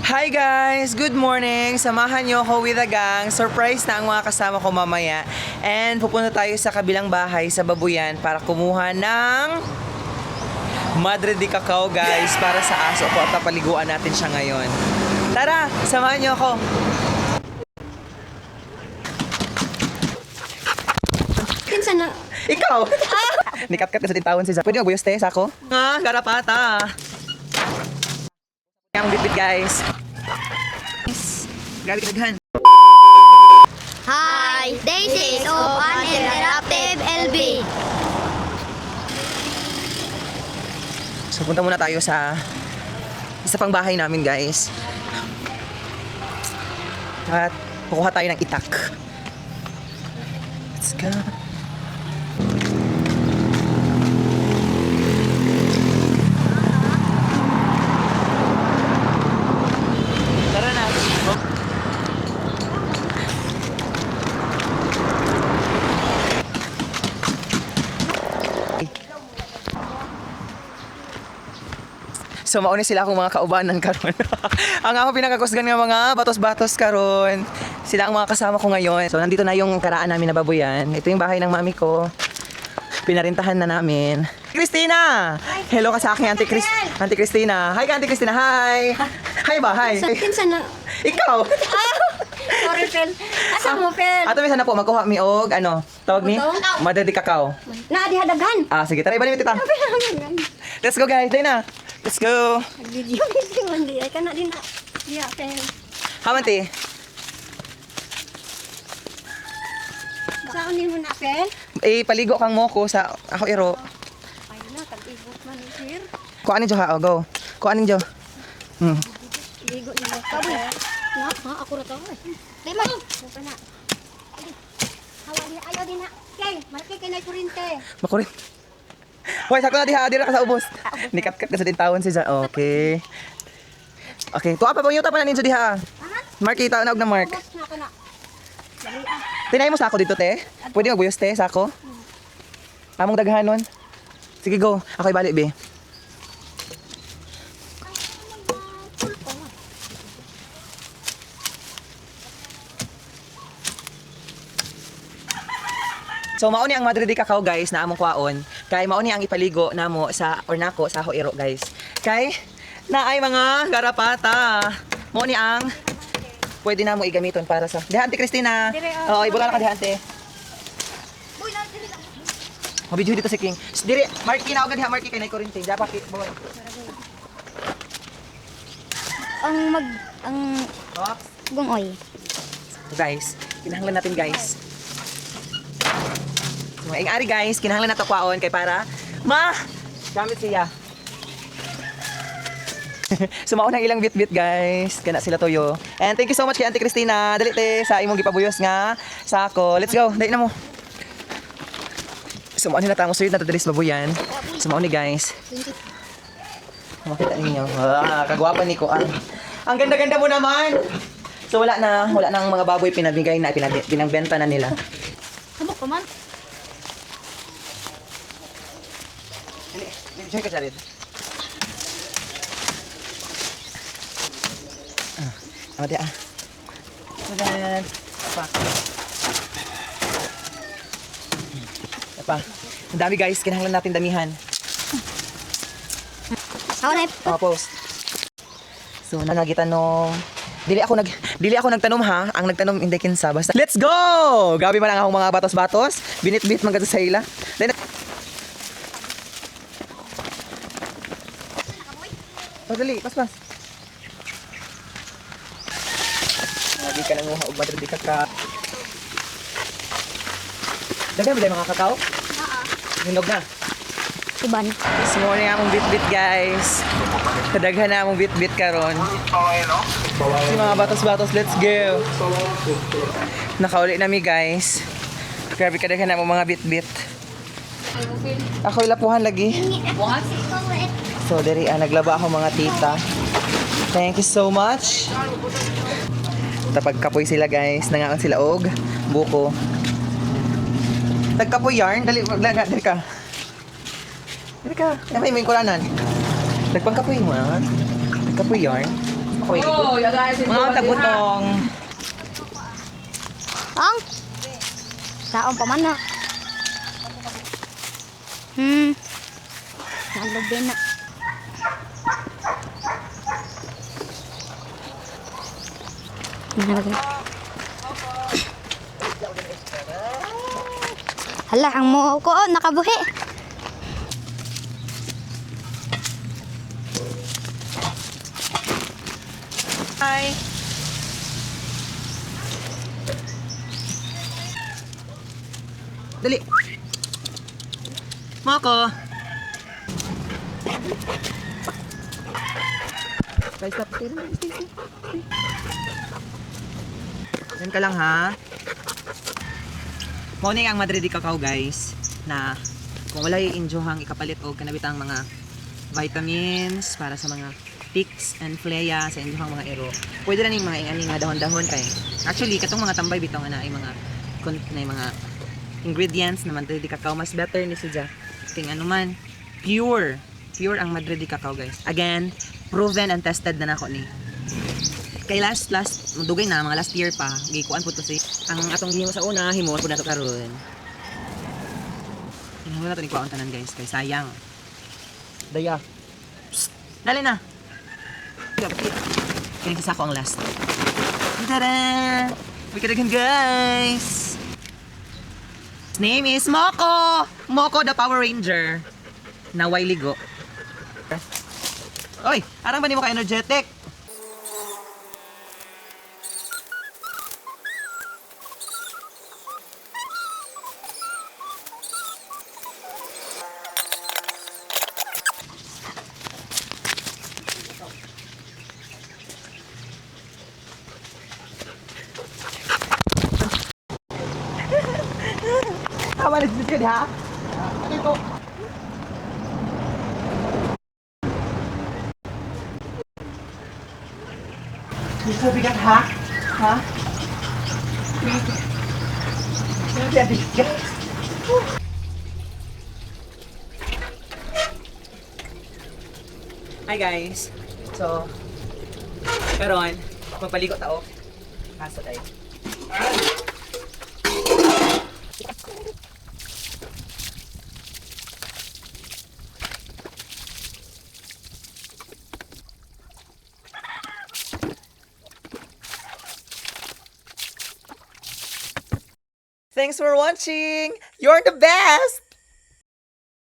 Hi guys! Good morning! Samahan niyo ako with the gang. Surprise na ang mga kasama ko mamaya. And pupunta tayo sa kabilang bahay sa Babuyan para kumuha ng Madre de Cacao guys para sa aso ko at papaliguan natin siya ngayon. Tara! Samahan niyo ako! Kinsa na? Ikaw! Nikat-kat ka sa tintawan si Zach. Pwede magbuyos te sa ako? Nga, garapata! Ang bit-bit guys. Grabe kinaghan. Hi! Daisies of Uninterrupted LB. So punta muna tayo sa isa pang bahay namin guys. At kukuha tayo ng itak. Let's go. Tara na. So mauna sila akong mga kaubanan karon. Ang ako pinakakusgan nga mga batos-batos karon. Sila ang mga kasama ko ngayon. So nandito na yung karaan namin na Babuyan. Ito yung bahay ng mami ko. Pinarintahan na namin. Christina! Hello ka sa akin, Auntie Christina. Hi ka, Auntie Christina. Hi! Hi ba? Hi! Kinsa na? Ikaw! Sorry, Fel. Asa mo, Fel? Ato minsan na po, magkuha mi og, tawag ni? Buto? Madre de Cacao. Na, di hadaghan. Sige, tara, ibalik tita. Let's go guys, dahil na. Let's go. Video man di ay kana din na. Diya, Fel. Hamanti. Saan ni mo na, Fel? Paligo kang moko sa ako iro. Ay na, tag-ibot man ni Sir. Kuha Jo ha, go. Kuha Jo. Ligo ni mo. Sabi. Na, ako ra to. Di man. Buka na. Hawa di ayaw din na. Kay, marke kay na kurente. Makulit. Hoy, sakto na diha, dira ka sa ubos. Nikat-kat ka sa tintawan si Jan. Okay. Okay, tuwa pa yuta pa na ninyo diha. Mark, kita na og na Mark. Bus na kana. Dali ah. Tinay mo sa ako dito, te. Pwede magbuyos, te, sa ako. Among daghanon. Sige, go. Ako'y balik, be. So mauni ang Madre de Cacao guys na among kwaon. Kay mauni ang ipaligo namo sa or nako sa Hoiro guys. Kay naay mga garapata. Mauni ang pwede namo igamiton para sa diha Auntie Christina. Oo, ibutang ka diha Auntie. Uy, na dili. Mabidyo dito si King. Dire, Marky na agad diha Marky kay nay kurente. Dapat boy. Ang Box. gungoy. Guys, kinahanglan natin guys. So, ari guys, kinahanglan nato kwaon kay para gamit siya. So mauna ang ilang bit-bit guys. Kana sila toyo. And thank you so much kay Auntie Christina. Dali te sa imong gipabuyos nga sako. Let's go. Dali na mo. So mauna na tamo suyod na tadris Babuyan. So mauna guys. Makita ninyo. Kagwapan ni ko. Ang ganda-ganda mo naman. So wala nang mga baboy pinabigay na pinagbenta na nila. Kamok pa man. Diyan ka Jared. Amati Ayan. Apa. Ang dami guys, kinahanglan natin damihan. Ako na. Post. So nangagitan nung dili ako nagtanom ha, ang nagtanom hindi kinsa basta. Let's go! Gabi man ang akong mga batos-batos, binit-bit man kadto sa ila. Then dali, pas. Lagi ka nanguha og Madre de Cacao. Daghan ba mga kakao? Hinog na. Iban. This morning among bit-bit guys. Kadaghan na among bit-bit karon. Si mga batos-batos, let's go. Nakauli nami guys. Grabe kadaghan na among mga bit-bit. Ako ilapuhan lagi. So diri naglaba ako mga tita. Thank you so much. Tapagkapoy sila guys, nangaon sila og buko. Tagkapoy yarn, dali ka. Dali ka. May kuranan. Nagpangkapoy mo ah. Kapoy yarn. Okay. Mga tagutong. Ang? Saon pa man na. Nalubin na. Hala, ang mo ko nakabuhi. Hi. Dali. Moko. Guys, stop. Yan ka lang ha. Morning ang Madrid Cacao guys na kung wala i-enjoyang ikapalit o kanabitang mga vitamins para sa mga ticks and flea sa inyong mga ero. Pwede na ning mga ingani nga dahon-dahon kay. Actually katong mga tambay bitaw nga na ay mga ingredients na Madrid Cacao mas better ni siya. King ano man pure ang Madrid Cacao guys. Again, proven and tested na nako ni. Kay last dugay na mga last year pa gikuan po to si ang atong gihimo sa una himo po nato karon. Himo na to ni kuan tanan guys kay sayang. Daya. Psst, dali na. Kini sa ako ang last. Tada! We can again guys. His name is Moko. Moko the Power Ranger. Naway ligo. Oy, arang ba nimo ka energetic? Tama na dito ha? Ito. Gusto bigat ha? Ha? Bigat. Hi guys. So, karon magpaligo tao. Kaso tayo. Thanks for watching! You're the best!